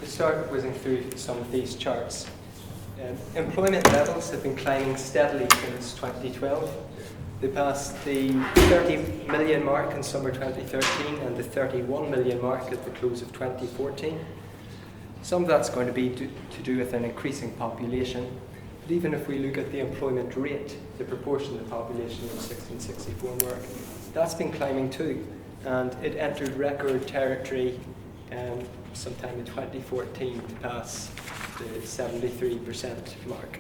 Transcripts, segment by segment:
start whizzing through some of these charts. Employment levels have been climbing steadily since 2012. They passed the 30 million mark in summer 2013 and the 31 million mark at the close of 2014. Some of that's going to be to do with an increasing population, but even if we look at the employment rate, the proportion of the population of 1664 work, that's been climbing too, and it entered record territory sometime in 2014 to pass the 73% mark.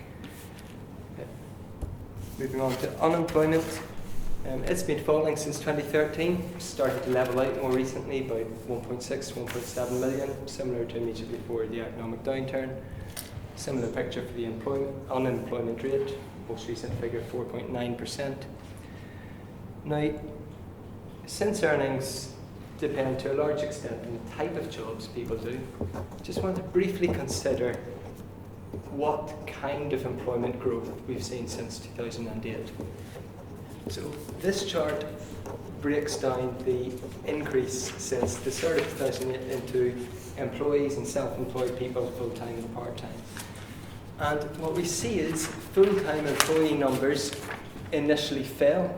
Moving on to unemployment, it's been falling since 2013, started to level out more recently by 1.6, 1.7 million, similar to immediately before the economic downturn. Similar picture for the unemployment rate, most recent figure 4.9%. Now, since earnings depend to a large extent on the type of jobs people do, just want to briefly consider what kind of employment growth we've seen since 2008. So this chart breaks down the increase since the start of 2008 into employees and self-employed people, full-time and part-time. And what we see is full-time employee numbers initially fell,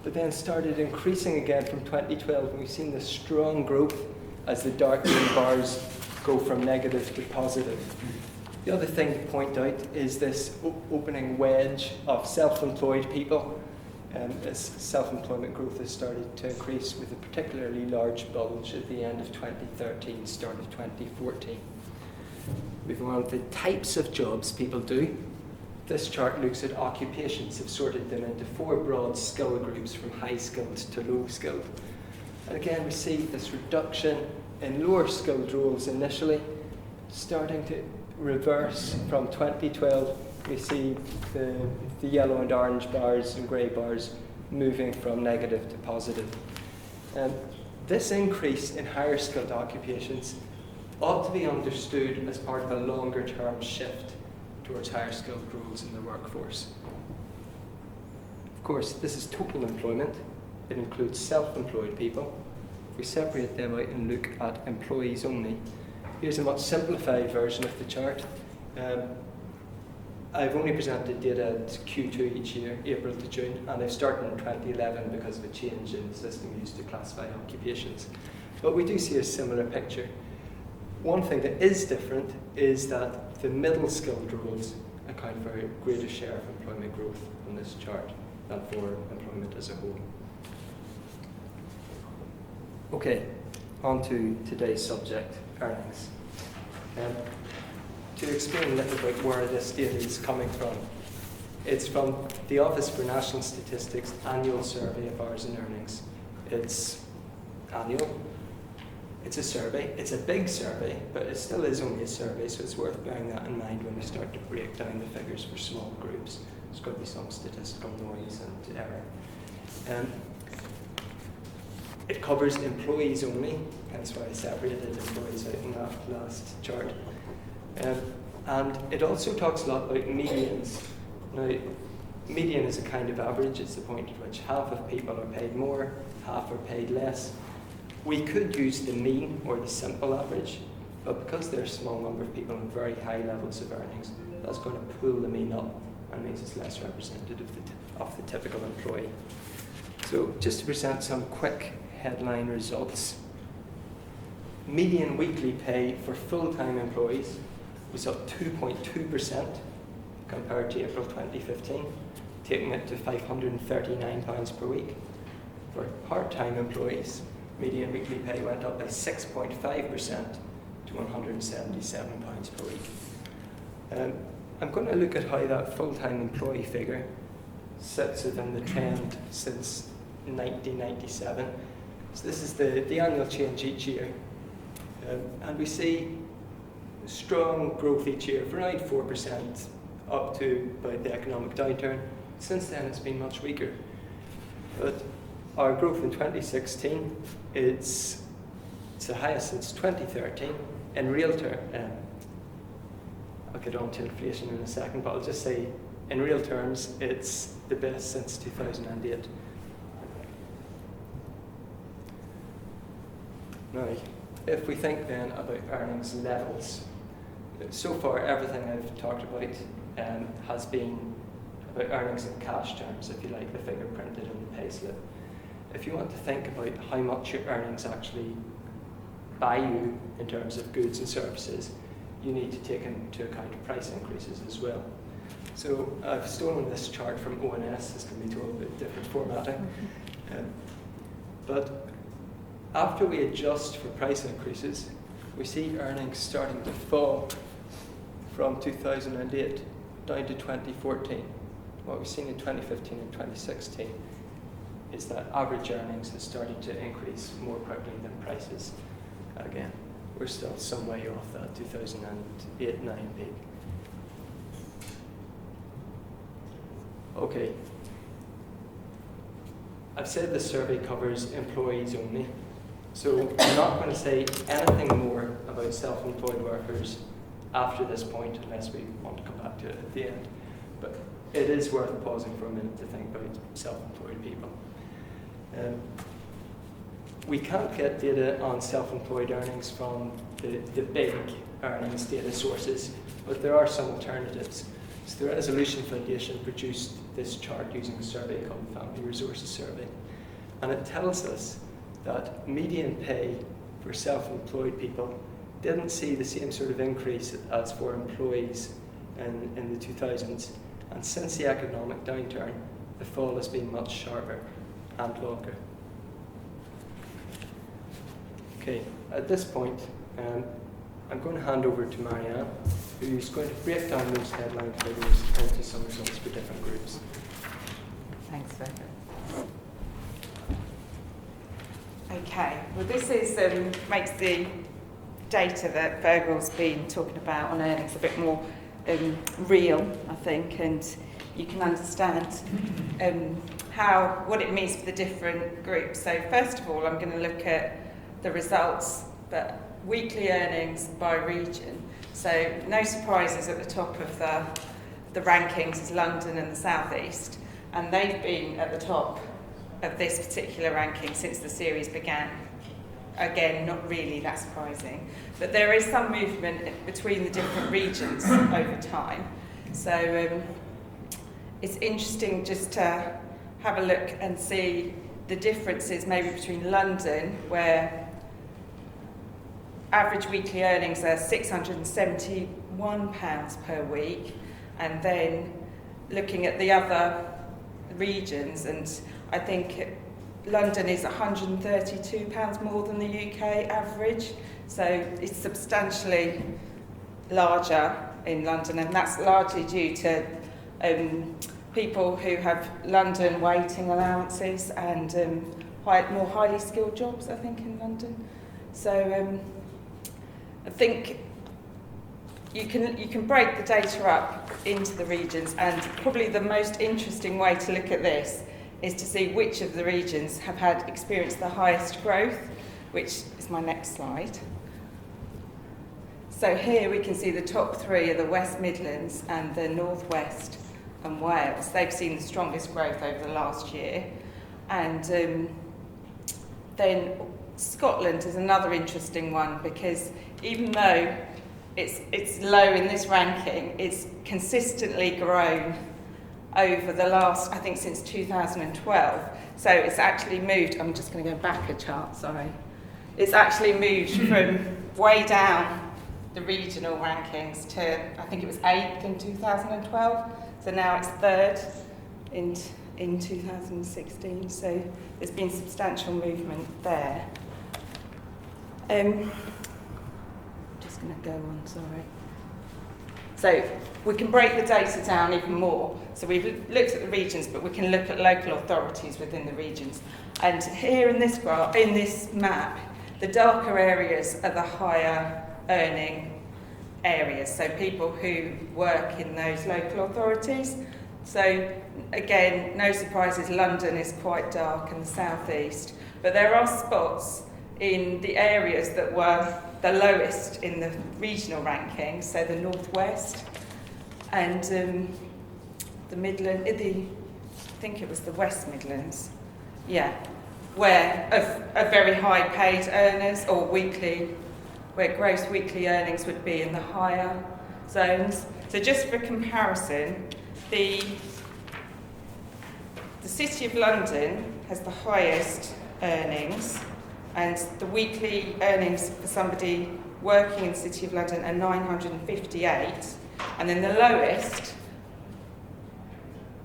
but then started increasing again from 2012, and we've seen this strong growth as the dark green bars go from negative to positive. The other thing to point out is this opening wedge of self-employed people. As self-employment growth has started to increase with a particularly large bulge at the end of 2013, start of 2014. Moving on to the types of jobs people do. This chart looks at occupations. I've sorted them into four broad skill groups from high skilled to low skilled. And again, we see this reduction in lower skilled roles initially, starting to reverse from 2012. We see the yellow and orange bars and grey bars moving from negative to positive. This increase in higher skilled occupations ought to be understood as part of a longer term shift towards higher skilled roles in the workforce. Of course, this is total employment. It includes self-employed people. If we separate them out and look at employees only, here's a much simplified version of the chart. I've only presented data at Q2 each year, April to June, and I've started in 2011 because of a change in the system used to classify occupations. But we do see a similar picture. One thing that is different is that the middle skilled roles account for a greater share of employment growth on this chart than for employment as a whole. Okay, on to today's subject, earnings. To explain a little bit where this data is coming from, it's from the Office for National Statistics annual survey of hours and earnings. It's annual. It's a survey. It's a big survey, but it still is only a survey, so it's worth bearing that in mind when we start to break down the figures for small groups. There's got to be some statistical noise and error. It covers employees only, hence why I separated employees out in that last chart. And it also talks a lot about medians. Now, median is a kind of average. It's the point at which half of people are paid more, half are paid less. We could use the mean or the simple average, but because there are a small number of people on very high levels of earnings, that's going to pull the mean up and makes us less representative of the typical employee. So just to present some quick headline results. Median weekly pay for full-time employees was up 2.2% compared to April 2015, taking it to £539 per week. For part-time employees, median weekly pay went up by 6.5% to £177 per week. I'm going to look at how that full-time employee figure sits within the trend since 1997. So this is the annual change each year. And we see strong growth each year of around 4% up to about the economic downturn. Since then it's been much weaker. But our growth in 2016, it's the highest since 2013 in real terms. I'll get on to inflation in a second, but I'll just say in real terms it's the best since 2008. Now, if we think then about earnings levels, so far everything I've talked about has been about earnings in cash terms, if you like, the figure printed in the payslip. If you want to think about how much your earnings actually buy you in terms of goods and services, you need to take into account price increases as well. So I've stolen this chart from ONS. This can be told a bit different formatting. But after we adjust for price increases, we see earnings starting to fall from 2008 down to 2014. What we've seen in 2015 and 2016 is that average earnings has started to increase more quickly than prices. Again, we're still some way off that 2008-9 peak. Okay. I've said the survey covers employees only, so I'm not going to say anything more about self-employed workers after this point unless we want to come back to it at the end. But it is worth pausing for a minute to think about self-employed people. We can't get data on self-employed earnings from the big earnings data sources, but there are some alternatives. So the Resolution Foundation produced this chart using a survey called the Family Resources Survey, and it tells us that median pay for self-employed people didn't see the same sort of increase as for employees in the 2000s, and since the economic downturn, the fall has been much sharper and longer. Okay, at this point, I'm going to hand over to Marianne, who's going to break down those headline figures into some results for different groups. Thanks, Fergal. Okay, well this is makes the data that Fergal's been talking about on earnings a bit more real, I think, and you can understand what it means for the different groups. So first of all, I'm going to look at the results, but weekly earnings by region. So no surprises at the top of the rankings is London and the South East, and they've been at the top of this particular ranking since the series began. Again, not really that surprising, but there is some movement between the different regions over time. So it's interesting just to have a look and see the differences maybe between London, where average weekly earnings are £671 per week, and then looking at the other regions, and I think London is £132 more than the UK average, so it's substantially larger in London, and that's largely due to people who have London waiting allowances and more highly skilled jobs, I think, in London. So I think you can break the data up into the regions, and probably the most interesting way to look at this is to see which of the regions have experienced the highest growth, which is my next slide. So here we can see the top three are the West Midlands and the North West and Wales. They've seen the strongest growth over the last year. And then Scotland is another interesting one, because even though it's low in this ranking, it's consistently grown over the last, I think, since 2012. So it's actually moved, I'm just going to go back a chart, sorry. It's actually moved from way down the regional rankings to, I think it was 8th in 2012, so now it's 3rd in 2016, so there's been substantial movement there. Just going to go on, sorry. So we can break the data down even more. So we've looked at the regions, but we can look at local authorities within the regions. And here in this graph, in this map, the darker areas are the higher earning areas. So people who work in those local authorities. So again, no surprises, London is quite dark and the South East. But there are spots in the areas that were the lowest in the regional rankings, so the North West and the Midland, I think it was the West Midlands, yeah, where of very high paid earners or weekly where gross weekly earnings would be in the higher zones. So just for comparison, the City of London has the highest earnings, and the weekly earnings for somebody working in the City of London are 958, and then the lowest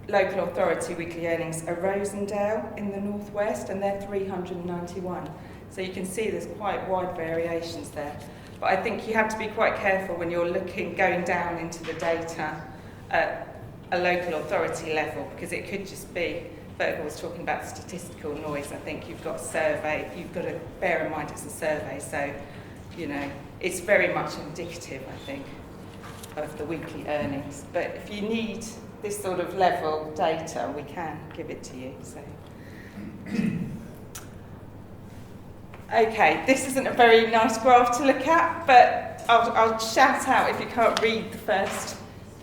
local authority weekly earnings are Rosendale in the northwest, and they're 391. So you can see there's quite wide variations there. But I think you have to be quite careful when you're going down into the data at a local authority level, because it could just be, Fergal was talking about statistical noise. I think you've got you've got to bear in mind it's a survey, so, you know, it's very much indicative, I think, of the weekly earnings. But if you need this sort of level data, we can give it to you. So. Okay, this isn't a very nice graph to look at, but I'll shout out if you can't read the first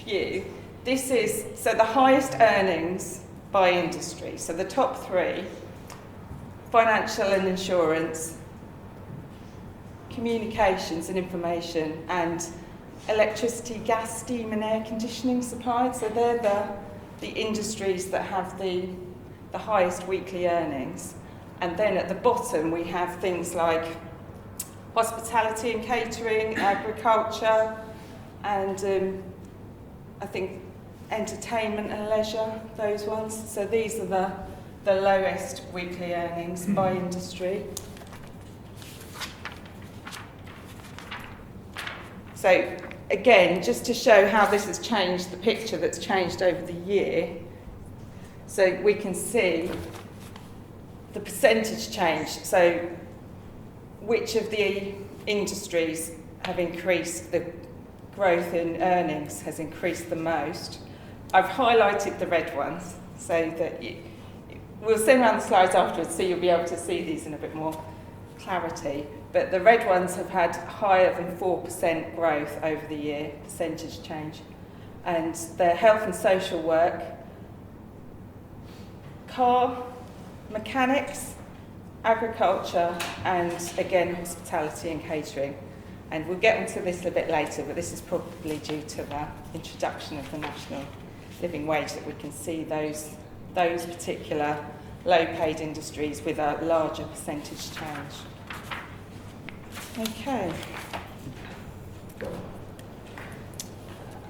few. This is, so the highest earnings by industry. So the top three: financial and insurance, communications and information, and electricity, gas, steam and air conditioning supplied. So they're the industries that have the highest weekly earnings. And then at the bottom we have things like hospitality and catering, agriculture, and I think entertainment and leisure, those ones. So these are the lowest weekly earnings by industry. So again, just to show how this has changed, the picture that's changed over the year, so we can see the percentage change. So which of the industries have increased, the growth in earnings has increased the most. I've highlighted the red ones so that we'll send around the slides afterwards so you'll be able to see these in a bit more clarity. But the red ones have had higher than 4% growth over the year, percentage change. And they're health and social work, car, mechanics, agriculture, and again, hospitality and catering. And we'll get onto this a bit later, but this is probably due to the introduction of the national living wage that we can see those particular low-paid industries with a larger percentage change. Okay.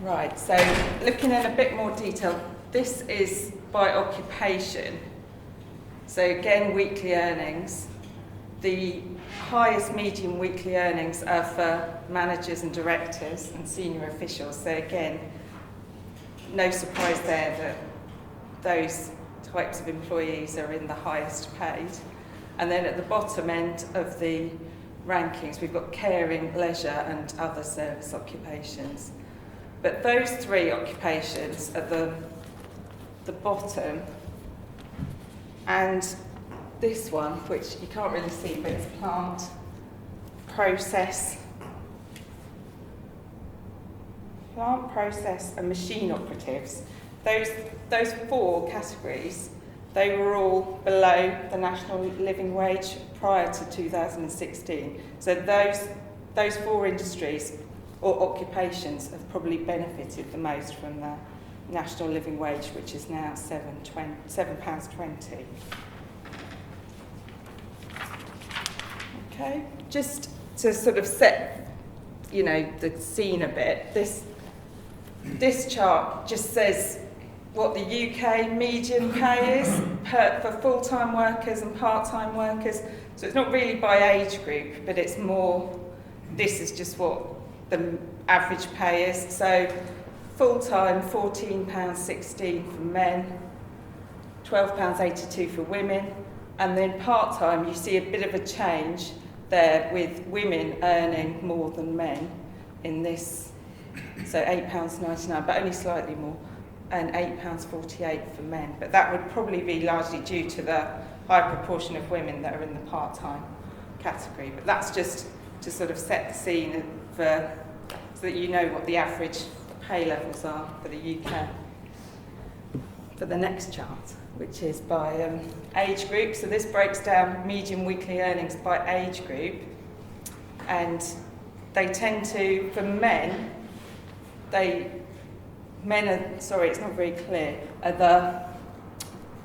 Right, so looking in a bit more detail, this is by occupation. So again, weekly earnings. The highest median weekly earnings are for managers and directors and senior officials. So again, no surprise there that those types of employees are in the highest paid. And then at the bottom end of the rankings, we've got caring, leisure and other service occupations. But those three occupations at the bottom, and this one, which you can't really see, but it's plant, process and machine operatives. Those four categories, they were all below the national living wage prior to 2016. So those four industries or occupations have probably benefited the most from the national living wage, which is now £7.20. Okay, just to sort of set, the scene a bit. This chart just says what the UK median pay is for full-time workers and part-time workers. So it's not really by age group, but it's more, this is just what the average pay is. So full-time, £14.16 for men, £12.82 for women, and then part-time, you see a bit of a change there with women earning more than men in this, so £8.99, but only slightly more, and £8.48 for men. But that would probably be largely due to the high proportion of women that are in the part-time category. But that's just to sort of set the scene so that you know what the average pay levels are for the UK. For the next chart, which is by age group. So this breaks down median weekly earnings by age group. And they tend to, for men, men are, sorry, it's not very clear, are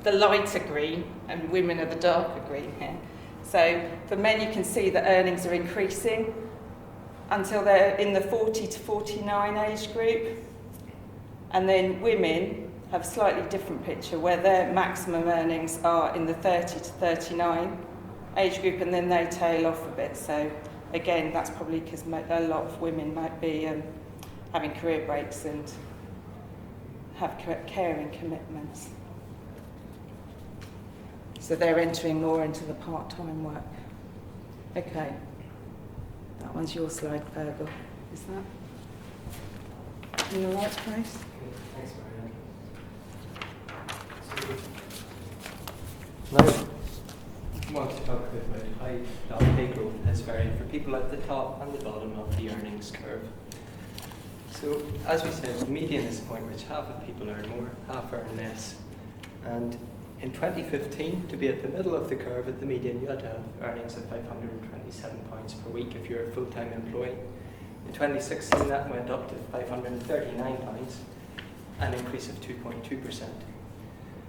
the lighter green and women are the darker green here. So for men, you can see that earnings are increasing until they're in the 40 to 49 age group. And then women have a slightly different picture where their maximum earnings are in the 30 to 39 age group, and then they tail off a bit. So again, that's probably because a lot of women might be having career breaks and have caring commitments. So they're entering more into the part-time work. Okay. That one's your slide, Fergal. Is that in the right place? Thanks, Marianne. Now, I want to talk a bit about how pay growth has varied for people at the top and the bottom of the earnings curve. So, as we said, the median is the point at which half of people earn more, half earn less. And in 2015, to be at the middle of the curve at the median, you had to have earnings of £527 per week if you're a full-time employee. In 2016, that went up to £539, an increase of 2.2%.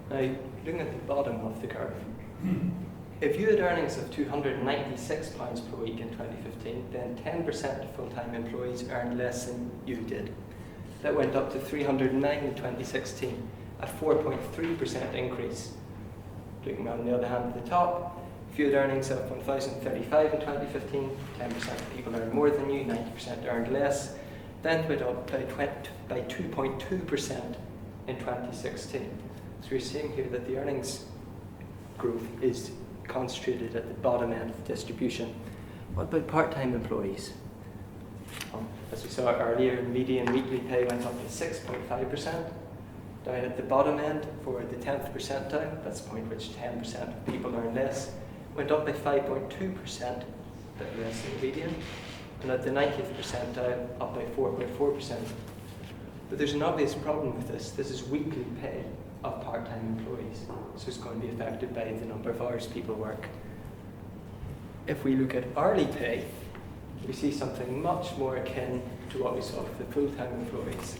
Now, looking at the bottom of the curve, if you had earnings of £296 per week in 2015, then 10% of full-time employees earned less than you did. That went up to £309 in 2016, a 4.3% increase. Looking on the other hand at the top, if you had earnings of £1,035 in 2015, 10% of people earned more than you, 90% earned less. Then went up by 2.2% in 2016. So we're seeing here that the earnings growth is concentrated at the bottom end of the distribution. What about part-time employees? As we saw earlier, median weekly pay went up to 6.5%. Down at the bottom end for the 10th percentile, that's the point at which 10% of people earn less, went up by 5.2%, a bit less than the median. And at the 90th percentile, up by 4.4%. But there's an obvious problem with this. This is weekly pay of part-time employees, so it's going to be affected by the number of hours people work. If we look at hourly pay, we see something much more akin to what we saw for the full-time employees.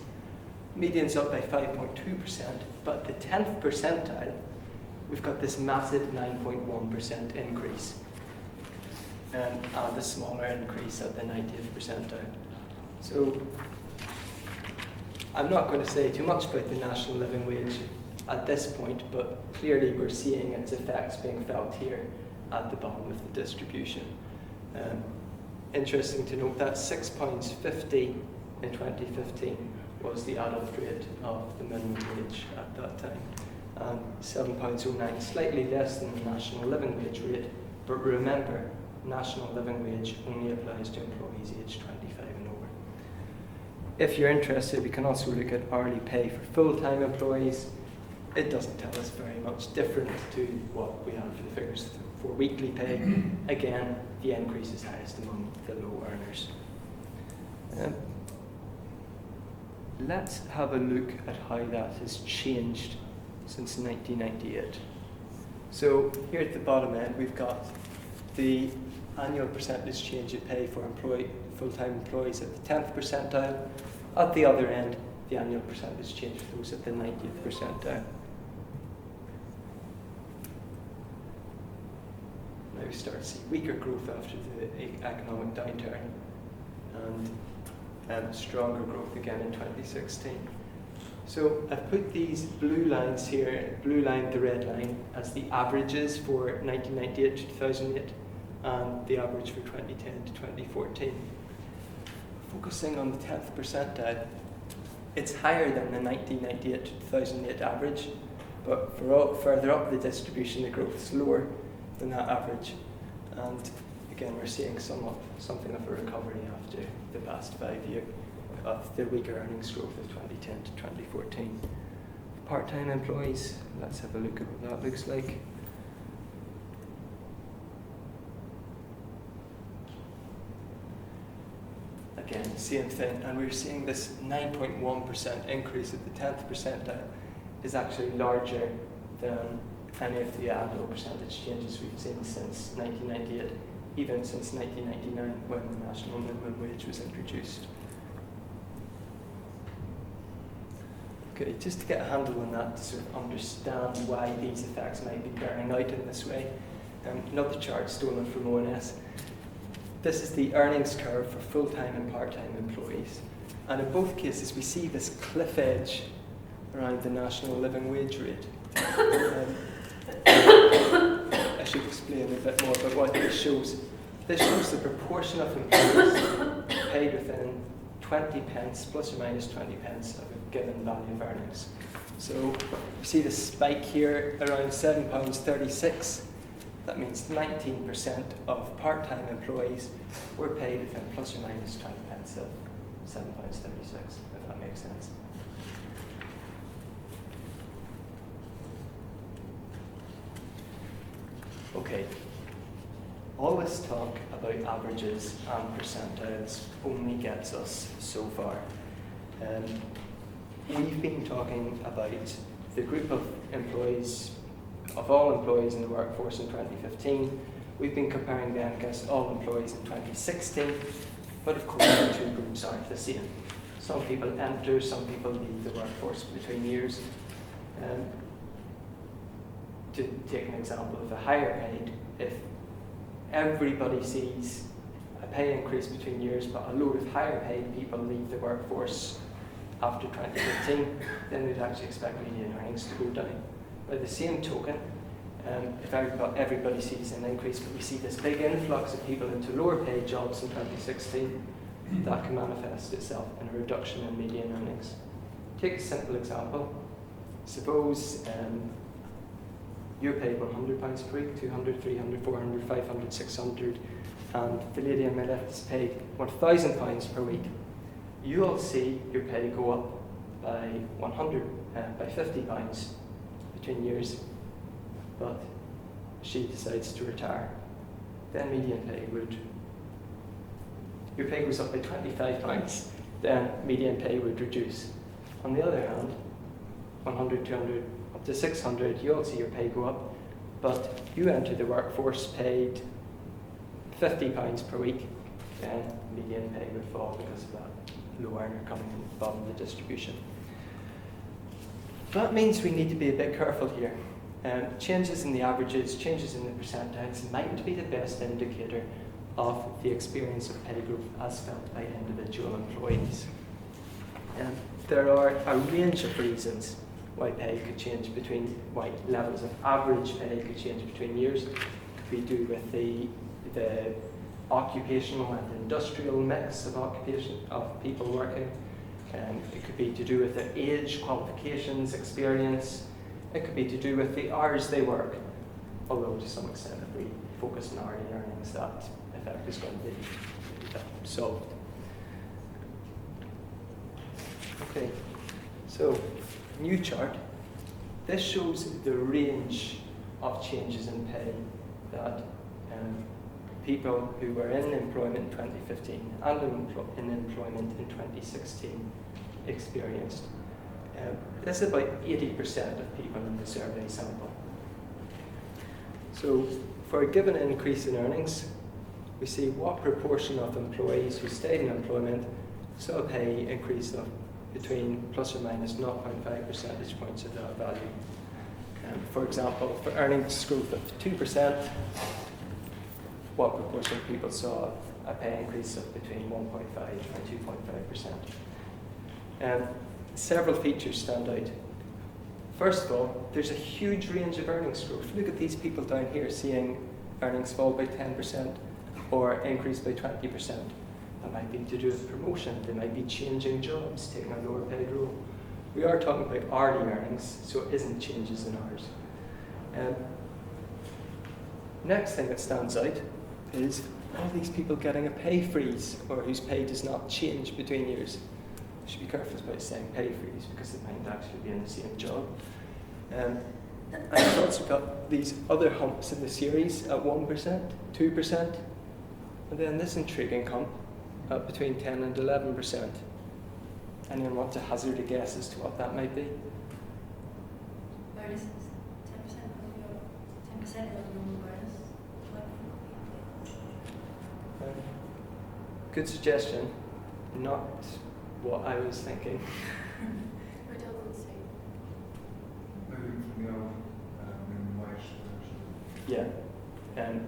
Median's up by 5.2%, but the 10th percentile, we've got this massive 9.1% increase, and a smaller increase at the 90th percentile. So I'm not going to say too much about the national living wage at this point, but clearly we're seeing its effects being felt here at the bottom of the distribution. Interesting to note that £6.50 in 2015 was the adult rate of the minimum wage at that time, and £7.09, slightly less than the national living wage rate, but remember, national living wage only applies to employees aged 25 and over. If you're interested, we can also look at hourly pay for full-time employees. It doesn't tell us very much different to what we have for the figures for weekly pay. Again, the increase is highest among the low earners. Let's have a look at how that has changed since 1998. So here at the bottom end, we've got the annual percentage change in pay for full-time employees at the 10th percentile. At the other end, the annual percentage change for those at the 90th percentile. Now we start to see weaker growth after the economic downturn, and stronger growth again in 2016. So I've put these blue lines here, blue line, the red line, as the averages for 1998 to 2008, and the average for 2010 to 2014. Focusing on the 10th percentile, it's higher than the 1998 to 2008 average, but further up the distribution, the growth is lower than that average. And again, we're seeing something of a recovery after the past 5 years of the weaker earnings growth of 2010 to 2014. Part-time employees, let's have a look at what that looks like. Again, same thing, and we're seeing this 9.1% increase at the 10th percentile is actually larger than any of the annual percentage changes we've seen since 1998. even since 1999 when the national minimum wage was introduced. Okay, just to get a handle on that, to sort of understand why these effects might be bearing out in this way, another chart stolen from ONS. This is the earnings curve for full-time and part-time employees. And in both cases, we see this cliff edge around the national living wage rate. I should explain a bit more about what this shows. This shows the proportion of employees paid within 20 pence, plus or minus 20 pence, of a given value of earnings. So you see the spike here around £7.36. That means 19% of part-time employees were paid within plus or minus 20 pence of £7.36, if that makes sense. Okay, all this talk about averages and percentiles only gets us so far. We've been talking about the group of employees, of all employees in the workforce in 2015. We've been comparing them against all employees in 2016, but of course the two groups aren't the same. Some people enter, some people leave the workforce between years. To take an example of the higher paid, if everybody sees a pay increase between years, but a load of higher paid people leave the workforce after 2015, then we'd actually expect median earnings to go down. By the same token, if everybody sees an increase, but we see this big influx of people into lower paid jobs in 2016, that can manifest itself in a reduction in median earnings. Take a simple example. Suppose you're paid £100 per week, 200, 300, 400, 500, 600, and the lady on my left is paid £1,000 per week. You'll see your pay go up by £50 between years, but she decides to retire. Then median pay your pay goes up by £25, then median pay would reduce. On the other hand, 100, 200, up to 600, you'll see your pay go up, but you enter the workforce paid £50 per week, then median pay would fall because of that low earner coming in the bottom of the distribution. That means we need to be a bit careful here. Changes in the averages, changes in the percentiles might be the best indicator of the experience of pay growth as felt by individual employees. There are a range of reasons why pay could change why levels of average pay could change between years. It could be due with the occupational and industrial mix of people working. It could be to do with their age, qualifications, experience. It could be to do with the hours they work, although to some extent if we focus on hourly earnings, that effect is going to be solved. Okay, so new chart. This shows the range of changes in pay that people who were in employment in 2015 and in employment in 2016 experienced. This is about 80% of people in the survey sample. So for a given increase in earnings, we see what proportion of employees who stayed in employment saw a pay increase of between plus or minus 0.5 percentage points of that value. For example, for earnings growth of 2%, what proportion of people saw a pay increase of between 1.5 and 2.5%? Several features stand out. First of all, there's a huge range of earnings growth. Look at these people down here seeing earnings fall by 10% or increase by 20%. That might be to do with promotion. They might be changing jobs, taking a lower paid role. We are talking about hourly earnings, so it isn't changes in hours. Next thing that stands out is all these people getting a pay freeze or whose pay does not change between years. You should be careful about saying pay freeze because they might actually be in the same job. And we've also got these other humps in the series at 1%, 2%, and then this intriguing hump at between 10 and 11%. Anyone want to hazard a guess as to what that might be? Bonuses, 10% of your 10% of your normal bonus. Good suggestion. Not what I was thinking. Redundancy. Moving from the old minimum wage to Yeah.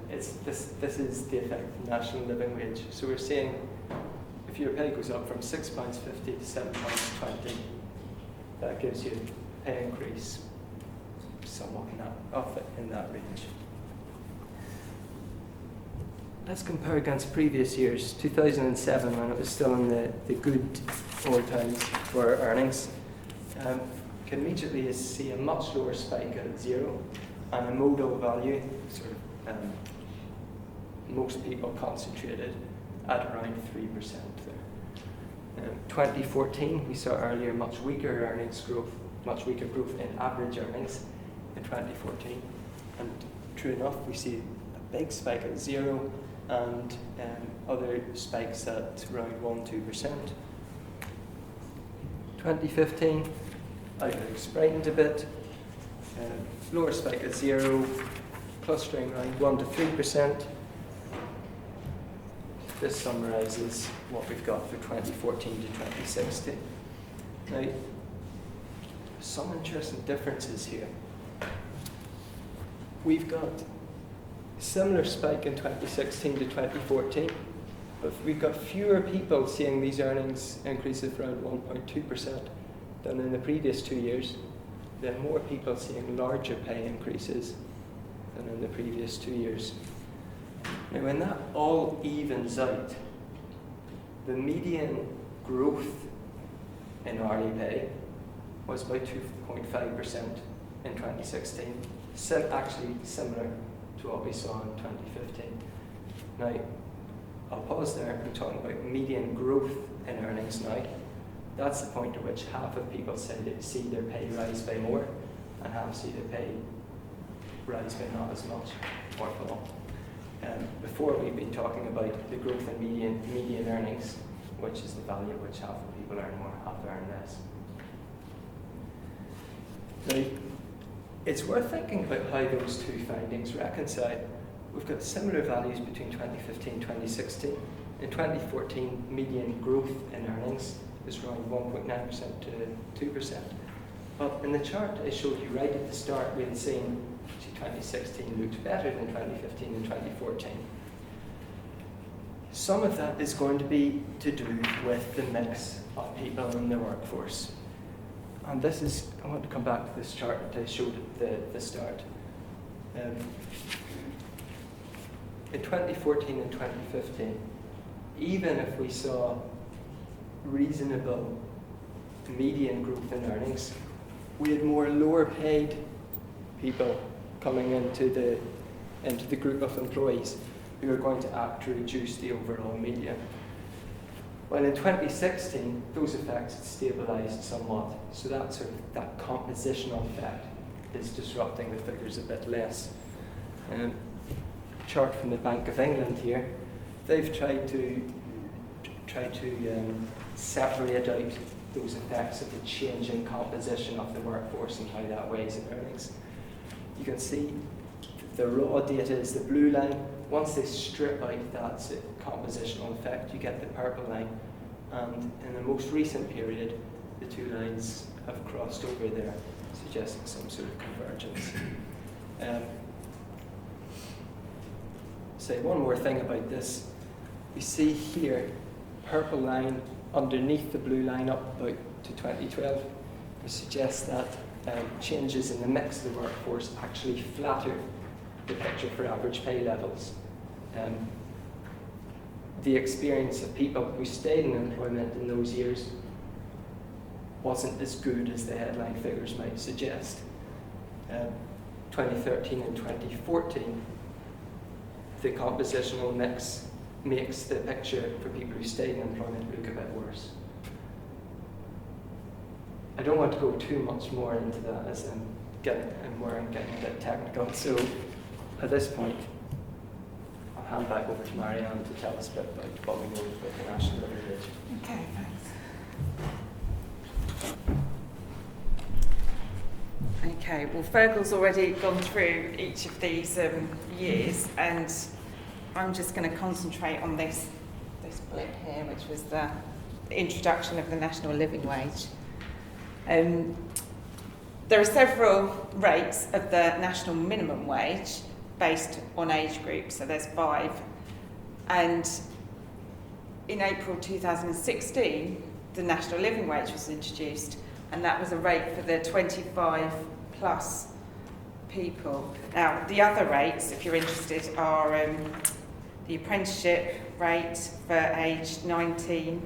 It's this is the effect of national living wage. So we're seeing if your pay goes up from £6.50 to £7.20, that gives you a pay increase somewhat in that range. Let's compare against previous years. 2007, when it was still in the good old times for earnings, can immediately see a much lower spike at 0 and a modal value, sort of most people concentrated at around 3% there. 2014, we saw earlier much weaker earnings growth, much weaker growth in average earnings in 2014. And true enough, we see a big spike at 0 and other spikes at around 1-2%. 2015, I've explained a bit. Lower spike at 0, clustering around 1-3%. This summarises what we've got for 2014 to 2016. Now, some interesting differences here. We've got a similar spike in 2016 to 2014, but we've got fewer people seeing these earnings increases around 1.2% than in the previous 2 years. There are more people seeing larger pay increases than in the previous 2 years. Now, when that all evens out, the median growth in hourly pay was about 2.5% in 2016, actually similar to what we saw in 2015. Now, I'll pause there. I'm talking about median growth in earnings now. That's the point at which half of people see their pay rise by more, and half see their pay rise by not as much or fall. Before, we've been talking about the growth in median earnings, which is the value at which half of people earn more, half earn less. Now, it's worth thinking about how those two findings reconcile. We've got similar values between 2015 and 2016. In 2014, median growth in earnings is around 1.9% to 2%. But in the chart I showed you right at the start, we had seen 2016 looked better than 2015 and 2014. Some of that is going to be to do with the mix of people in the workforce. And this is, I want to come back to this chart that I showed at the start. In 2014 and 2015, even if we saw reasonable median growth in earnings, we had more lower paid people coming into the group of employees who are going to act to reduce the overall median. Well, in 2016, those effects had stabilised somewhat, so that compositional effect is disrupting the figures a bit less. Chart from the Bank of England here, they've tried to separate out those effects of the changing composition of the workforce and how that weighs in earnings. You can see the raw data is the blue line. Once they strip out that compositional effect, you get the purple line. And in the most recent period, the two lines have crossed over there, suggesting some sort of convergence. Say one more thing about this. We see here, purple line underneath the blue line up about to 2012, which suggests that changes in the mix of the workforce actually flatter the picture for average pay levels. The experience of people who stayed in employment in those years wasn't as good as the headline figures might suggest. 2013 and 2014, the compositional mix makes the picture for people who stayed in employment look a bit worse. I don't want to go too much more into that as I'm getting a bit technical. So at this point, I'll hand back over to Marianne to tell us a bit about what we know about the national living wage. Okay, thanks. Okay, well, Fergal's already gone through each of these years, and I'm just going to concentrate on this blip here, which was the introduction of the national living wage. There are several rates of the national minimum wage based on age groups, so there's 5. And in April 2016, the national living wage was introduced, and that was a rate for the 25 plus people. Now, the other rates, if you're interested, are the apprenticeship rate for age 19,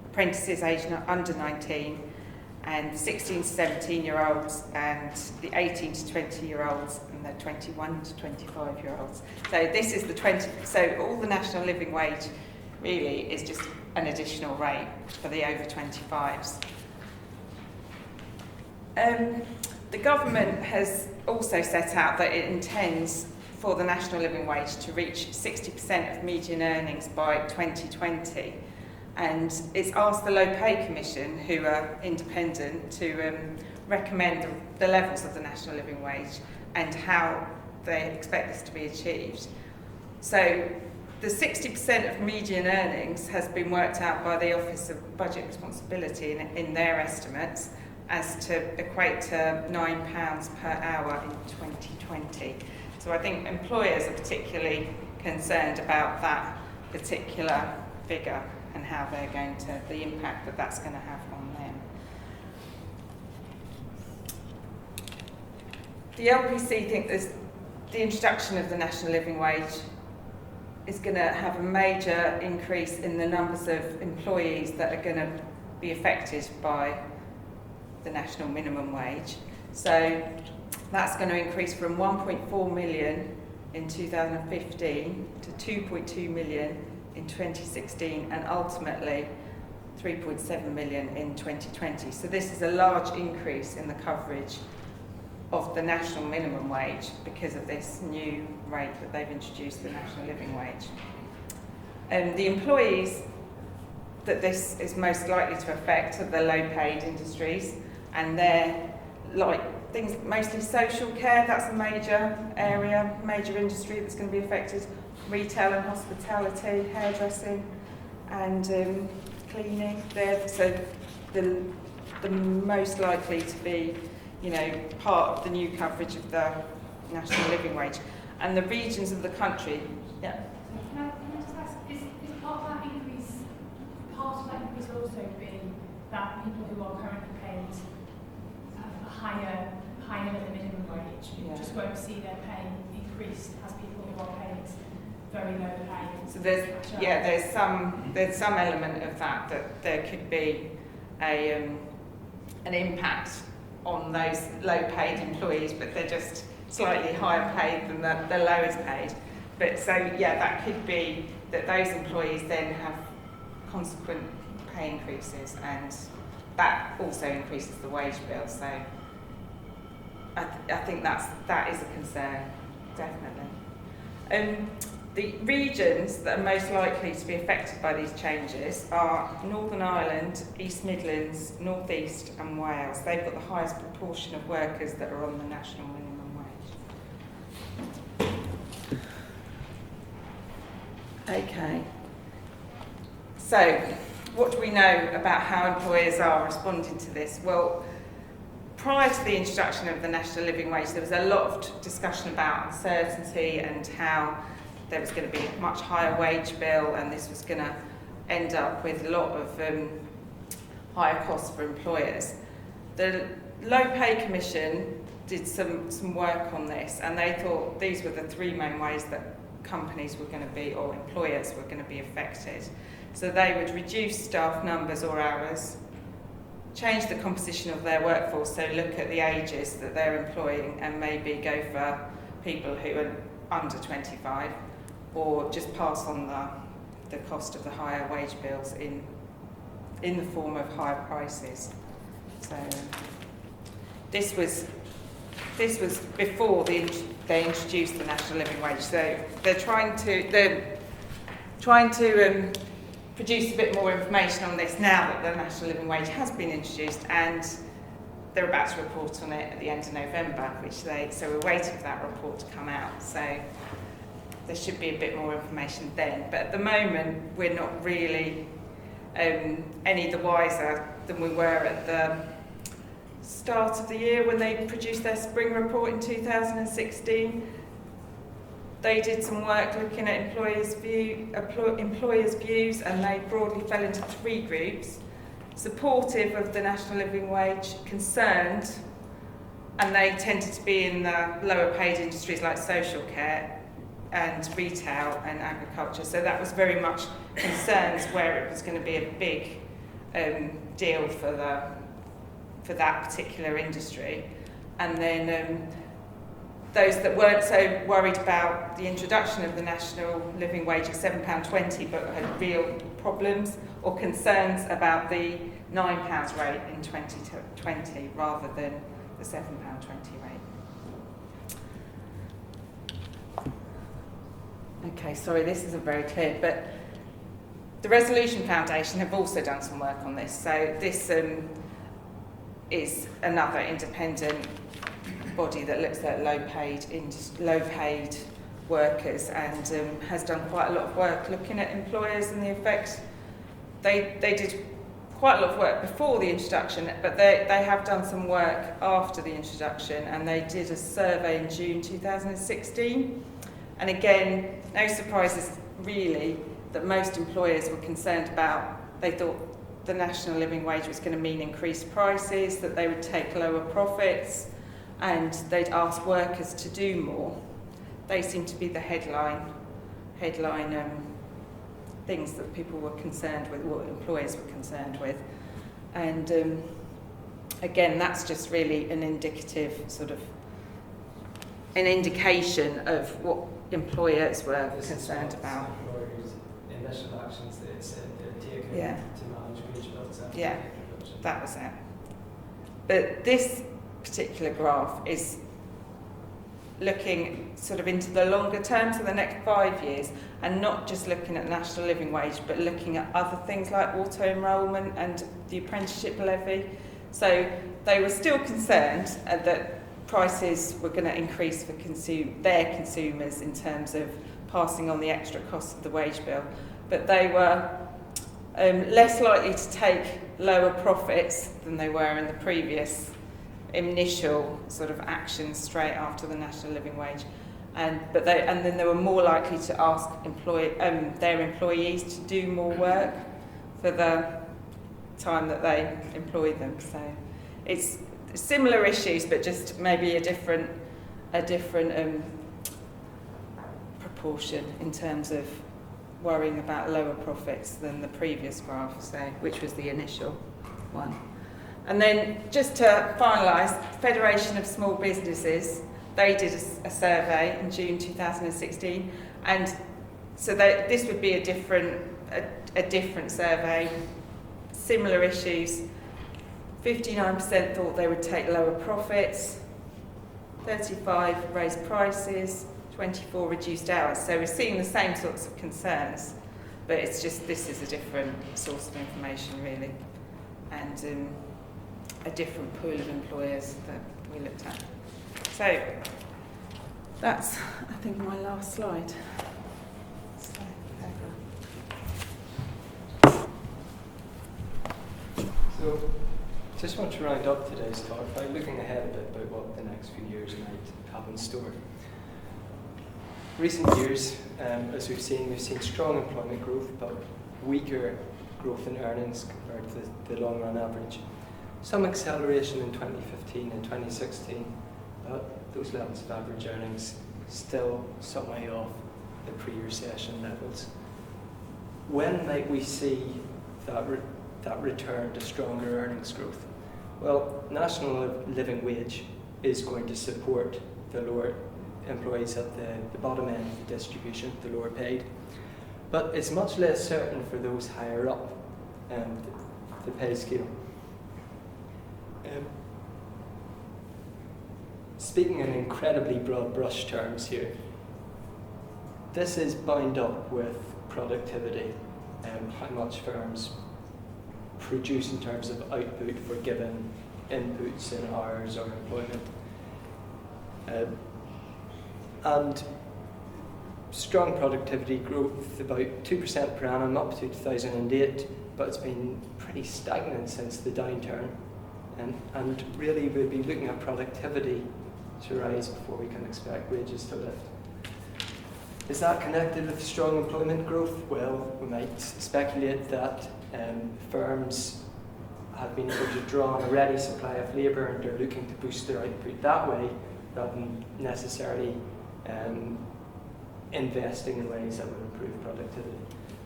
apprentices aged under 19, and 16 to 17-year-olds, and the 18 to 20-year-olds, and the 21 to 25-year-olds. So this is so all the national living wage really is just an additional rate for the over 25s. The government has also set out that it intends for the national living wage to reach 60% of median earnings by 2020. And it's asked the Low Pay Commission, who are independent, to recommend the levels of the national living wage and how they expect this to be achieved. So the 60% of median earnings has been worked out by the Office of Budget Responsibility in their estimates as to equate to £9 per hour in 2020. So I think employers are particularly concerned about that particular figure and how they're going to, the impact that that's going to have on them. The LPC think the introduction of the national living wage is going to have a major increase in the numbers of employees that are going to be affected by the national minimum wage. So that's going to increase from 1.4 million in 2015 to 2.2 million in 2016, and ultimately 3.7 million in 2020. So this is a large increase in the coverage of the national minimum wage because of this new rate that they've introduced, the national living wage. The employees that this is most likely to affect are the low-paid industries, and they're like things, mostly social care. That's a major area, major industry that's going to be affected. Retail and hospitality, hairdressing, and cleaning. They're so the most likely to be, part of the new coverage of the national living wage. And the regions of the country, yeah. Can I just ask, is part of that increase also be that people who are currently paid a higher than the minimum wage just won't see their pay increased as people who are paid very low pay? So there's some element of that there could be an impact on those low-paid employees, but they're just slightly higher paid than the lowest paid. But so that could be that those employees then have consequent pay increases, and that also increases the wage bill. So I think that is a concern, definitely. The regions that are most likely to be affected by these changes are Northern Ireland, East Midlands, North East and Wales. They've got the highest proportion of workers that are on the national minimum wage. Okay. So, what do we know about how employers are responding to this? Well, prior to the introduction of the national living wage, there was a lot of discussion about uncertainty and how there was going to be a much higher wage bill, and this was going to end up with a lot of higher costs for employers. The Low Pay Commission did some work on this, and they thought these were the 3 main ways that companies were going to be, or employers were going to be affected. So they would reduce staff numbers or hours, change the composition of their workforce, so look at the ages that they're employing and maybe go for people who are under 25, or just pass on the cost of the higher wage bills in the form of higher prices. So this was before they introduced the national living wage. So they're trying to produce a bit more information on this now that the national living wage has been introduced, and they're about to report on it at the end of November, so we're waiting for that report to come out. So there should be a bit more information then. But at the moment, we're not really any the wiser than we were at the start of the year when they produced their spring report in 2016. They did some work looking at employers' views, and they broadly fell into 3 groups: supportive of the national living wage, concerned, and they tended to be in the lower paid industries like social care and retail and agriculture. So that was very much concerns where it was going to be a big deal for that particular industry. And then those that weren't so worried about the introduction of the national living wage at £7.20 but had real problems or concerns about the £9 rate in 2020 rather than the £7.20 rate. Okay, sorry, this isn't very clear, but the Resolution Foundation have also done some work on this. So this is another independent body that looks at low-paid workers and has done quite a lot of work looking at employers and the effects. They did quite a lot of work before the introduction, but they have done some work after the introduction, and they did a survey in June 2016. And again, no surprises really that most employers were concerned about. They thought the national living wage was going to mean increased prices, that they would take lower profits, and they'd ask workers to do more. They seem to be the headline things that people were concerned with, or employers were concerned with. And again, that's just really an indication of what employers were concerned about. Employers' initial actions they said they'd taken Yeah. to manage wage bills after Yeah. the introduction. That was it. But this particular graph is looking sort of into the longer term, so the next 5 years, and not just looking at national living wage, but looking at other things like auto-enrolment and the apprenticeship levy. So they were still concerned that prices were going to increase for their consumers in terms of passing on the extra cost of the wage bill, but they were less likely to take lower profits than they were in the previous initial sort of actions straight after the national living wage, and then they were more likely to ask their employees to do more work for the time that they employed them. So it's similar issues, but just maybe a different proportion in terms of worrying about lower profits than the previous graph, so which was the initial one. And then just to finalise, Federation of Small Businesses, they did a survey in June 2016, and so this would be a different survey, similar issues. 59% thought they would take lower profits, 35% raised prices, 24% reduced hours. So we're seeing the same sorts of concerns, but it's just this is a different source of information really, and a different pool of employers that we looked at. So that's, I think, my last slide. So, just want to round up today's talk by looking ahead a bit about what the next few years might have in store. Recent years, as we've seen strong employment growth, but weaker growth in earnings compared to the long-run average. Some acceleration in 2015 and 2016, but those levels of average earnings still some way off the pre-recession levels. When might we see that return to stronger earnings growth? Well, national living wage is going to support the lower employees at the bottom end of the distribution, the lower paid. But it's much less certain for those higher up the pay scale. Speaking in incredibly broad brush terms here, this is bound up with productivity and how much firms produce in terms of output for given inputs in hours or employment. And strong productivity growth, about 2% per annum up to 2008, but it's been pretty stagnant since the downturn. And really we'll be looking at productivity to rise before we can expect wages to lift. Is that connected with strong employment growth? Well, we might speculate that firms have been able to draw on a ready supply of labour and they're looking to boost their output that way rather than necessarily investing in ways that will improve productivity.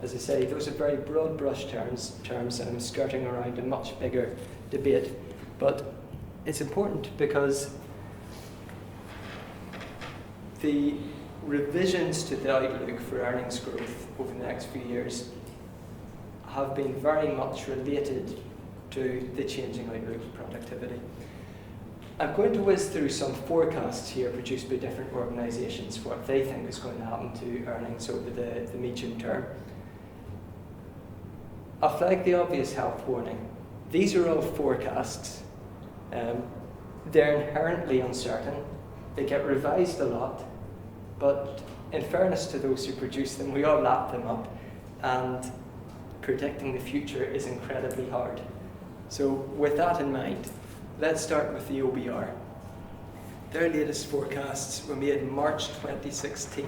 As I say, those are very broad brush terms and I'm skirting around a much bigger debate. But it's important because the revisions to the outlook for earnings growth over the next few years have been very much related to the changing outlook for productivity. I'm going to whiz through some forecasts here produced by different organisations for what they think is going to happen to earnings over the medium term. I'll flag the obvious health warning. These are all forecasts. They're inherently uncertain. They get revised a lot, but in fairness to those who produce them, we all lap them up, and predicting the future is incredibly hard. So with that in mind, let's start with the OBR. Their latest forecasts were made in March 2016.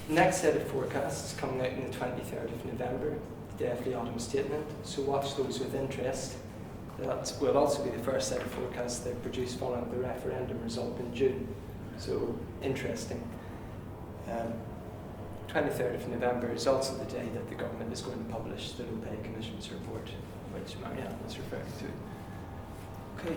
Next set of forecasts coming out on the 23rd of November, the day of the autumn statement, so watch those with interest. That will also be the first set of forecasts they've produced following the referendum result in June. So interesting. 23rd of November is also the day that the government is going to publish the Low Pay Commission's report, which Marianne was referring to. Okay.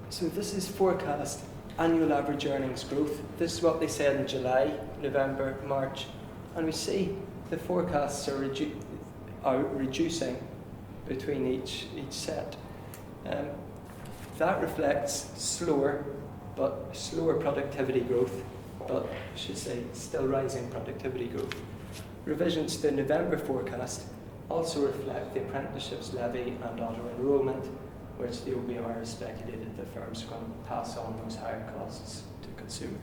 So this is forecast annual average earnings growth. This is what they said in July, November, March, and we see the forecasts are reducing between each set. That reflects slower productivity growth, but I should say still rising productivity growth. Revisions to the November forecast also reflect the apprenticeships levy and auto-enrolment, which the OBR has speculated that firms are going to pass on those higher costs to consumers.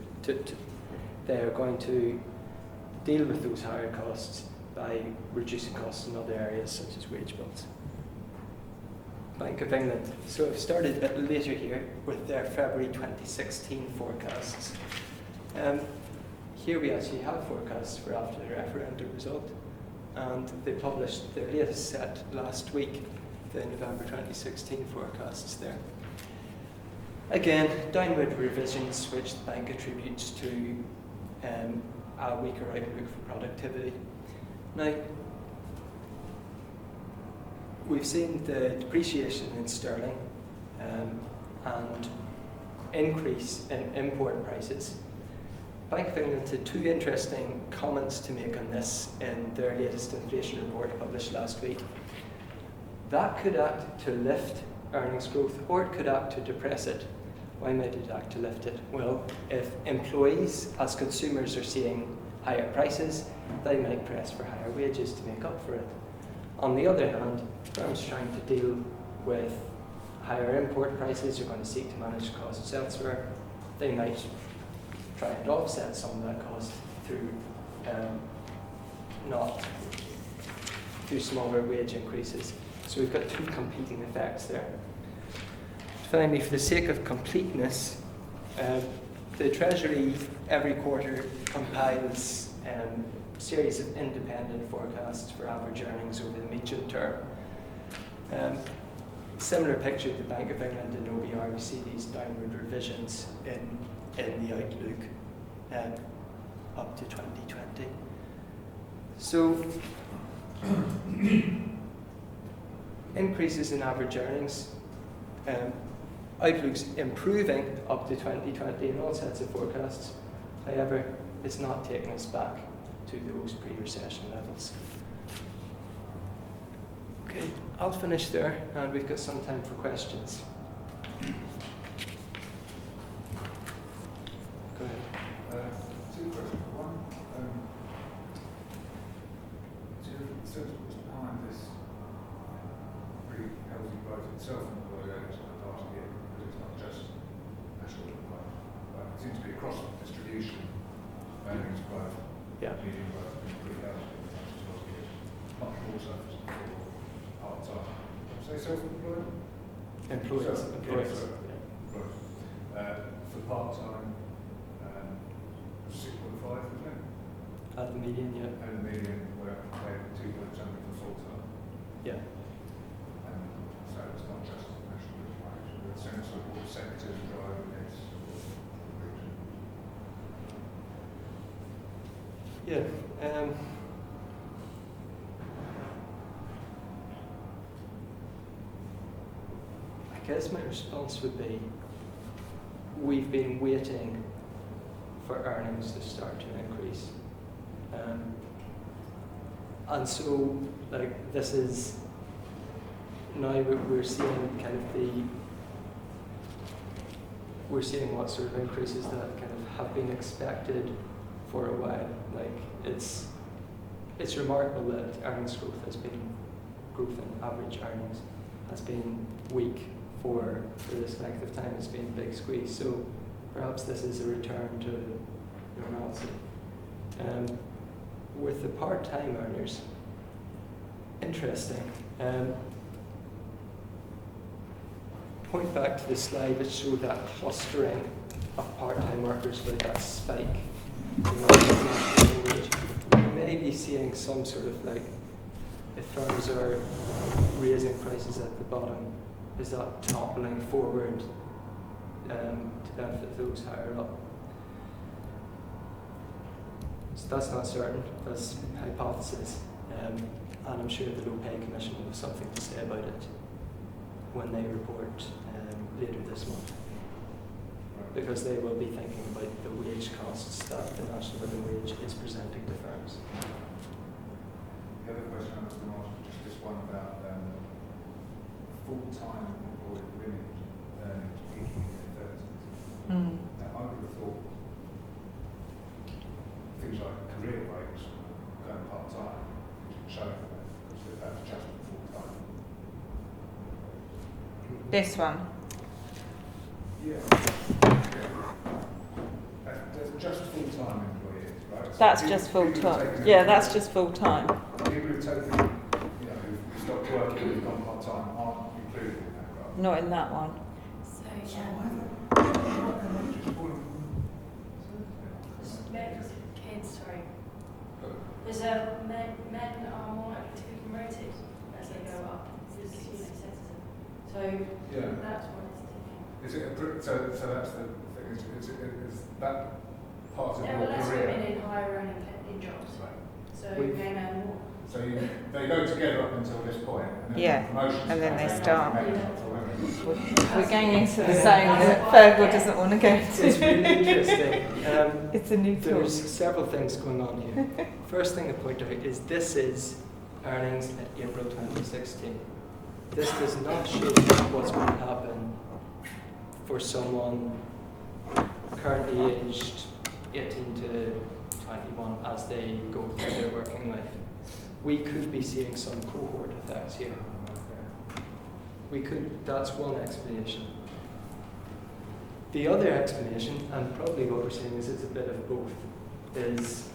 They are going to deal with those higher costs by reducing costs in other areas such as wage bills. Bank of England. So I've started a bit later here with their February 2016 forecasts. Here we actually have forecasts for after the referendum result, and they published their latest set last week, the November 2016 forecasts there. Again, downward revisions which the bank attributes to a weaker outlook for productivity. Now, we've seen the depreciation in sterling and increase in import prices. Bank of England had two interesting comments to make on this in their latest inflation report published last week. That could act to lift earnings growth, or it could act to depress it. Why might it act to lift it? Well, if employees, as consumers, are seeing higher prices, they might press for higher wages to make up for it. On the other hand, firms trying to deal with higher import prices are going to seek to manage costs elsewhere. They might try and offset some of that cost through smaller wage increases. So we've got two competing effects there. Finally, for the sake of completeness, the Treasury every quarter compiles a series of independent forecasts for average earnings over the medium term. Similar picture to the Bank of England and OBR, we see these downward revisions in the outlook up to 2020. So increases in average earnings, outlooks improving up to 2020 in all sets of forecasts. However, it's not taking us back to those pre-recession levels. Okay, I'll finish there, and we've got some time for questions. Go ahead. Two questions. One, so behind this pretty healthy growth in self-employed earners for the past year, because it's not just national employment, but it seems to be across for part-time. Say self-employed? Employees. So, Employees. yeah, so- Yeah. Right. For part-time, 6.5, isn't it? At the median, yeah. And the median, we're paid 2 point something for full-time. Yeah. So it's not just national living wage, but it's sense of what sectors driving this region. Yeah. I guess my response would be, we've been waiting for earnings to start to increase. And so, like, this is, now we're seeing kind of we're seeing what sort of increases that kind of have been expected for a while. Like, it's remarkable that earnings growth in average earnings has been weak for this length of time. It's been a big squeeze. So perhaps this is a return to normalcy. With the part-time earners, interesting. Point back to the slide that showed that clustering of part-time workers with that spike. We may be seeing some sort of, like, if firms are raising prices at the bottom, is that toppling forward to benefit those higher up? So that's not certain, that's hypothesis. And I'm sure the Low Pay Commission will have something to say about it when they report later this month, because they will be thinking about the wage costs that the national living wage is presenting to firms. The other question I was going to ask was just this one about full-time employed women earnings peaking in their 30s. Now, I would have thought things like career breaks going part-time, which would show that that's just full-time. This one. Yeah. That's just full-time employees, right? So That's people- just people who've full-time. taken Yeah, it- that's just full-time. People who've taken, who've stopped working, who've gone part-time, aren't included in that graph. Not in that one. So, So yeah. why not? Just all of Kids, sorry. There's men are more likely to be promoted as they go up. It's, sexism. So Yeah. that's what it's different. Is it so that's the thing, is that part of There your were less career? women in higher earning in jobs, Right. so We- men earn more. So they go together up until this point, and then Yeah, promotions and then come, they go start. from men up to women. We're going into the zone that Fergal doesn't want to go It's to. really interesting. It's a new talk. There's several things going on here. First thing to point out is this is earnings at April 2016. This does not show what's going to happen for someone currently aged 18 to 21 as they go through their working life. We could be seeing some cohort effects here. We could, that's one explanation. The other explanation, and probably what we're seeing is it's a bit of both, is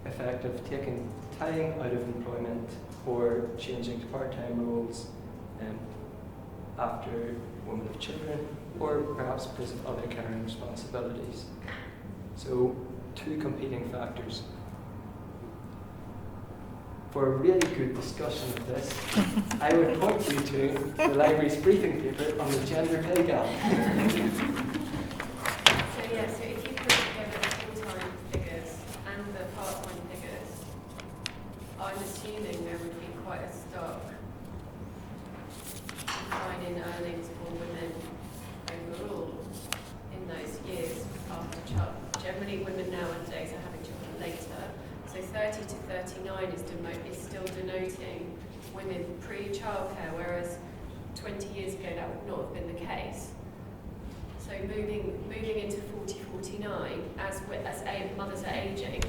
effect of taking time out of employment or changing to part-time roles after women have children, or perhaps because of other caring responsibilities. So, two competing factors. For a really good discussion of this, I would point you to the library's briefing paper on the gender pay gap. So yeah, so if you put together the full-time figures and the part-time figures, I'm assuming there would be quite a stark decline in earnings for women overall in those years after child. Generally, women nowadays are having children later. So 30 to 39 is still denoting women pre-childcare, whereas 20 years ago that would not have been the case. So moving into 40, 49 as mothers are aging,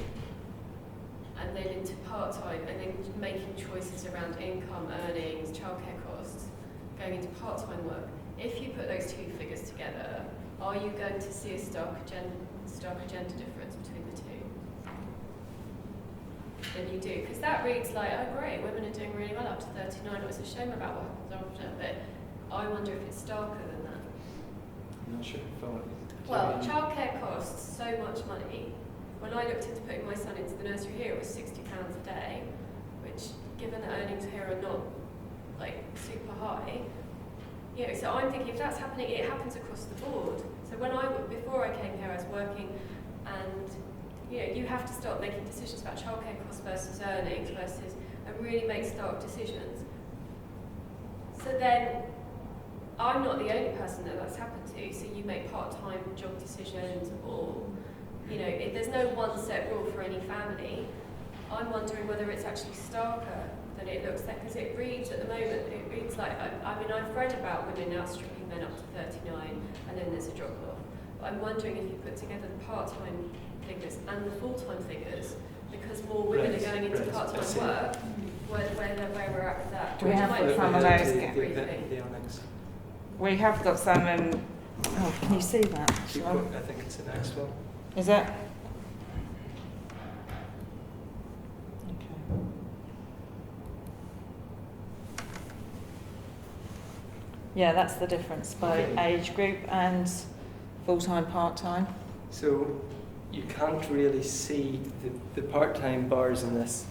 and then into part-time, and then making choices around income, earnings, childcare costs, going into part-time work. If you put those two figures together, are you going to see a stark gender difference between the two? than you do. Because that reads like, oh great, women are doing really well up to 39. It was a shame about what happens after, but I wonder if it's starker than that. I'm not sure if I want Well, childcare costs so much money. When I looked into putting my son into the nursery here, it was £60 a day, which, given that earnings here are not like super high, you know, so I'm thinking if that's happening, it happens across the board. So before I came here, I was working, and you know, you have to start making decisions about childcare costs versus earnings and really make stark decisions. So then, I'm not the only person that's happened to. So you make part-time job decisions, or you know, there's no one set rule for any family. I'm wondering whether it's actually starker than it looks like, because it reads at the moment, it reads like, I mean, I've read about women outstripping men up to 39, and then there's a drop-off. But I'm wondering if you put together the part-time figures and the full-time figures, because more women are going into part-time work, where we're at with that. Do we have Which might some be of a those? briefing. The annex. We have got some. Oh, can you see that? I think it's the next one. Is it? Yeah, that's the difference by age group and full-time, part-time. So you can't really see the part-time bars in this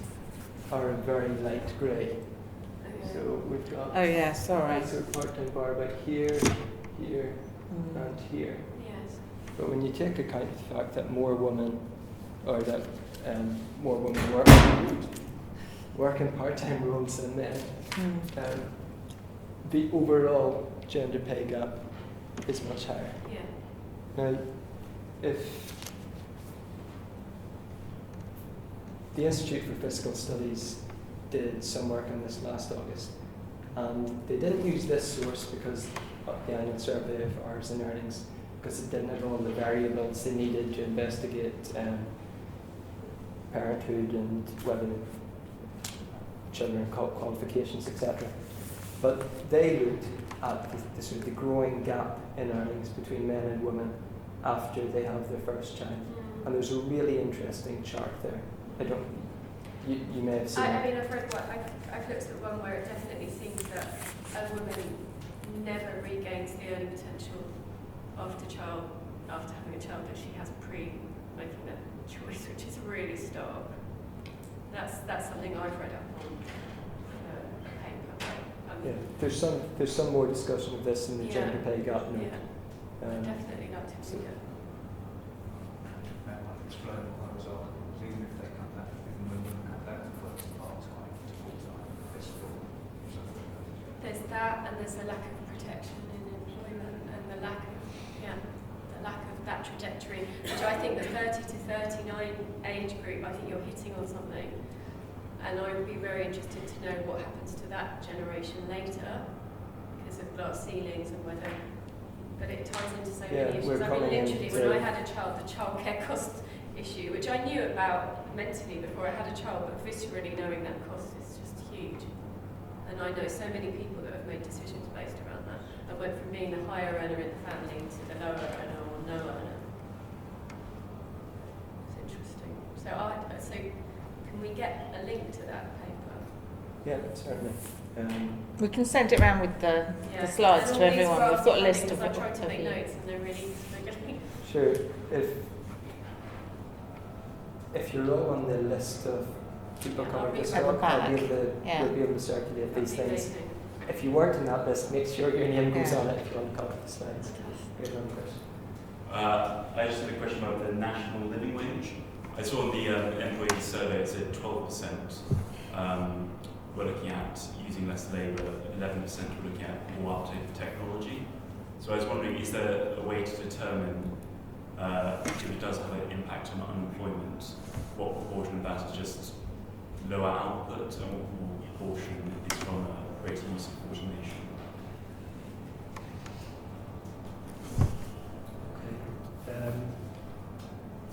are a very light grey. So we've got Oh yeah, sorry. so part-time bar about here, here, and here. Yes. But when you take account of the fact that more women work in part-time roles than men, the overall gender pay gap is much higher. Yeah. Now, if the Institute for Fiscal Studies did some work on this last August, and they didn't use this source because of the annual survey of hours and earnings, because it didn't have all the variables they needed to investigate parenthood and whether children qualifications, etc. But they looked at the sort of the growing gap in earnings between men and women after they have their first child, and there's a really interesting chart there. You may have seen. I mean, I've read I've looked at one where it definitely seems that a woman never regains the earning potential after having a child that she has making that choice, which is really stark. That's something I've read up on a paper. Yeah, there's some more discussion of this in the gender pay gap note. Yeah, I'd definitely like to see it. That might explain why those articles, even if they come back, even when women come back to work part-time to full-time, they're still There's that, and there's the lack of protection in employment, and the lack of that trajectory, which I think the 30 to 39 age group, I think you're hitting on something. And I would be very interested to know what happens to that generation later, because of glass ceilings and whether. But it ties into so many issues. I mean, literally, when I had a child, the childcare cost issue, which I knew about mentally before I had a child, but viscerally knowing that cost is just huge. And I know so many people that have made decisions based around that. I went from being the higher earner in the family to the lower earner or no earner. It's interesting. So can we get a link to that paper? Yeah, certainly. We can send it around with the slides to everyone. We've got a list of I tried to make notes and they're really Sure. If you're low on the list of people coming to talk, we'll be able to circulate these things. amazing. If you weren't in that list, make sure your name goes on it if you want to copy the slides. Good one, Chris. I just had a question about the national living wage. I saw in the employee survey it said 12% were looking at using less labour, 11% were looking at more updated technology. So I was wondering, is there a way to determine if it does have an impact on unemployment, what proportion of that is just lower output and what proportion is from a greater use of automation?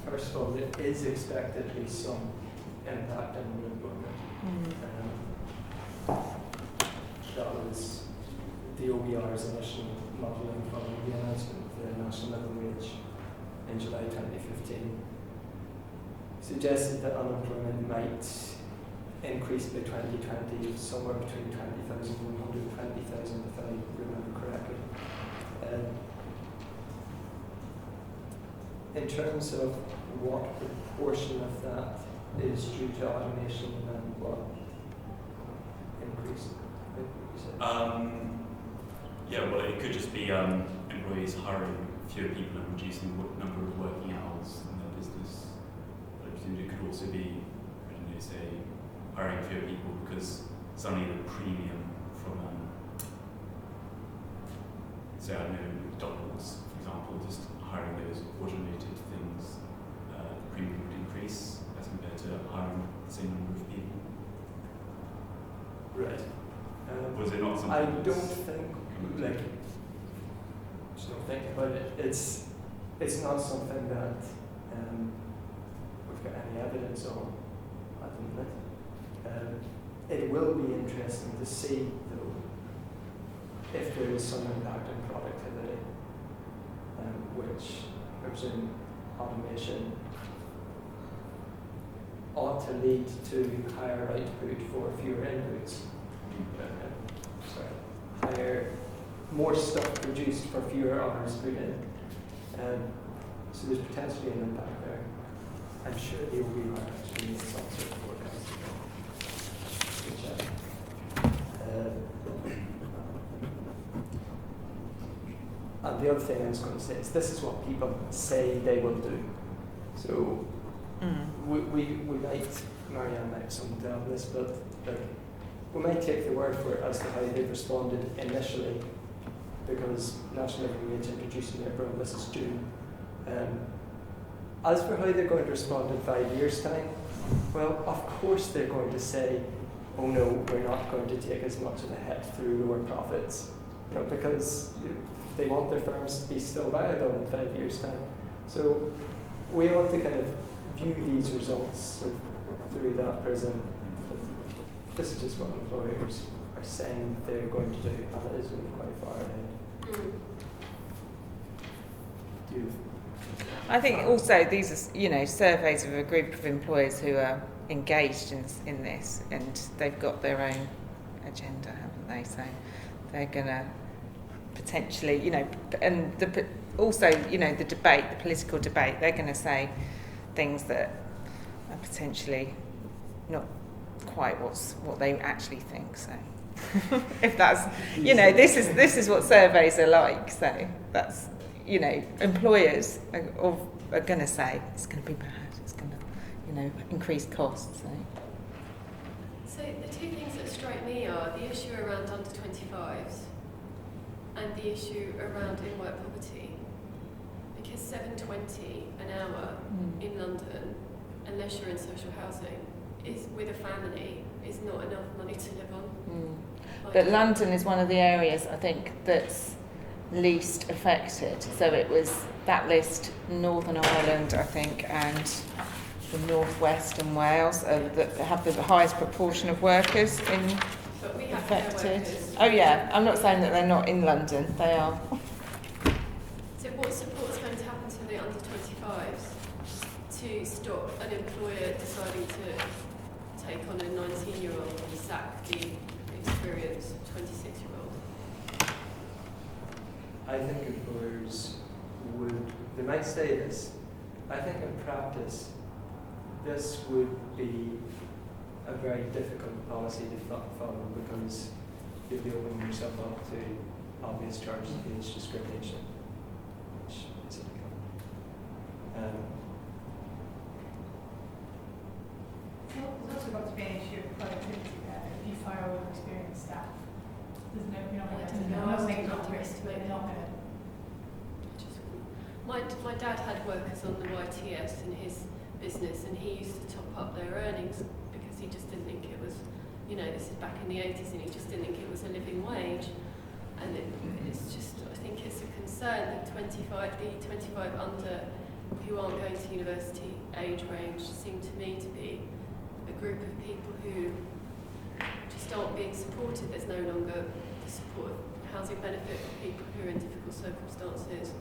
First of all, there is expected to be some impact on unemployment. That was the OER's initial modelling following the announcement of the national living wage in July 2015. Suggested that unemployment might increase by 2020 of somewhere between 20,000 and 120,000, if I remember correctly. In terms of what proportion of that is due to automation and what increase? Yeah, well, it could just be employees hiring fewer people and reducing the number of working hours in their business. But I presume it could also be, I don't know, say, hiring fewer people because suddenly the premium from, say, I don't know, McDonald's, for example, just hiring those automated things, the premium would increase as compared to hiring the same number of people. Right. Was it not something I that's don't think, like, just don't think about it. It's not something that we've got any evidence on at the minute. It will be interesting to see, though, if there is some impact on productivity, which I presume automation ought to lead to higher output for fewer inputs. More stuff produced for fewer hours put in. So there's potentially an impact there. I'm sure they will be actually in some sort of forecast. And the other thing I was going to say is this is what people say they will do. So we might, Marianne might have something to add on this, but like, we might take the word for it as to how they've responded initially, because National Living Wage introduced in April, this is June. As for how they're going to respond in 5 years' time, well, of course they're going to say, oh no, we're not going to take as much of a hit through lower profits, because they want their firms to be still viable in 5 years' time. So we want to kind of view these results through that prism. This is just what employers are saying they're going to do, and it is really quite far ahead. I think also these are, surveys of a group of employers who are engaged in this, and they've got their own agenda, haven't they? So they're going to potentially, and also, the debate, the political debate, they're going to say things that are potentially not quite what they actually think. So if that's, this is what surveys are like. So that's, employers are going to say it's going to be bad. It's going to, increase costs. So the two things that strike me are the issue around under 25s and the issue around in-work poverty. Because £7.20 an hour in London, unless you're in social housing, is with a family, is not enough money to live on. But London is one of the areas, I think, that's least affected. So it was that list, Northern Ireland, I think, and the North West and Wales that have the highest proportion of workers but we have affected. workers. Oh yeah, I'm not saying that they're not in London, they are. So what support's going to happen to the under 25s to stop an employer deciding to take on a 19-year-old and sack the experienced 26-year-old? I think employers they might say this, I think in practice this would be a very difficult policy to follow, because you'd be opening yourself up to obvious charges of age discrimination, which is illegal. There's also got to be an issue of productivity there. If you fire all experienced staff, there's no, you're not going to No, I'm not saying it's not not to risk, but underestimate. they're not going to. My dad had workers on the YTS in his business, and he used to top up their earnings because he just didn't think it was, this is back in the 80s, and he just didn't think it was a living wage. And it's just, I think it's a concern that the 25 under who aren't going to university age range seem to me to be a group of people who just aren't being supported. There's no longer the support of housing benefit for people who are in difficult circumstances.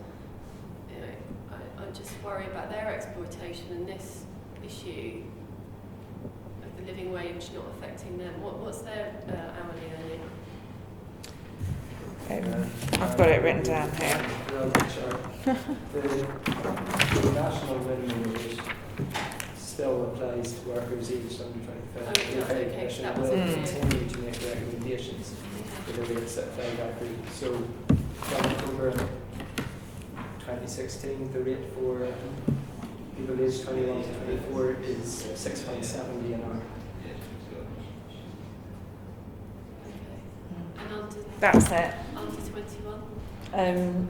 I just worry about their exploitation, and this issue of the the living wage not affecting them? What's their hourly earning? I've got it written down here. The national minimum wage still applies to workers aged under 25. Okay, The Pay okay, Commission that will wasn't clear. continue to make recommendations for the rates that apply that group. So from October 2016, the rate for people aged 21 to 24 is 6.70 an hour. And under That's it. 21? Um,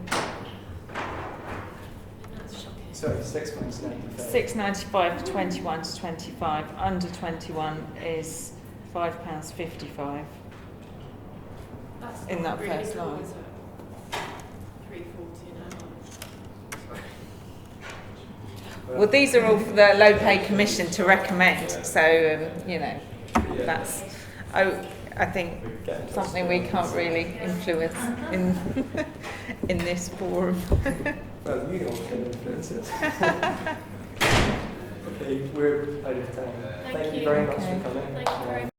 That's shocking. Sorry, 6.95. 6.95 for 21 to 25. Under 21 is £5.55. That's In not that really first cool, line. is it? 340 an hour. Well, these are all for the Low Pay Commission to recommend. So, you know, that's, I think, something we can't really influence in this forum. Well, you don't can influence it. Okay, we're out of time. Thank you very much Okay. for coming. Thank you very much.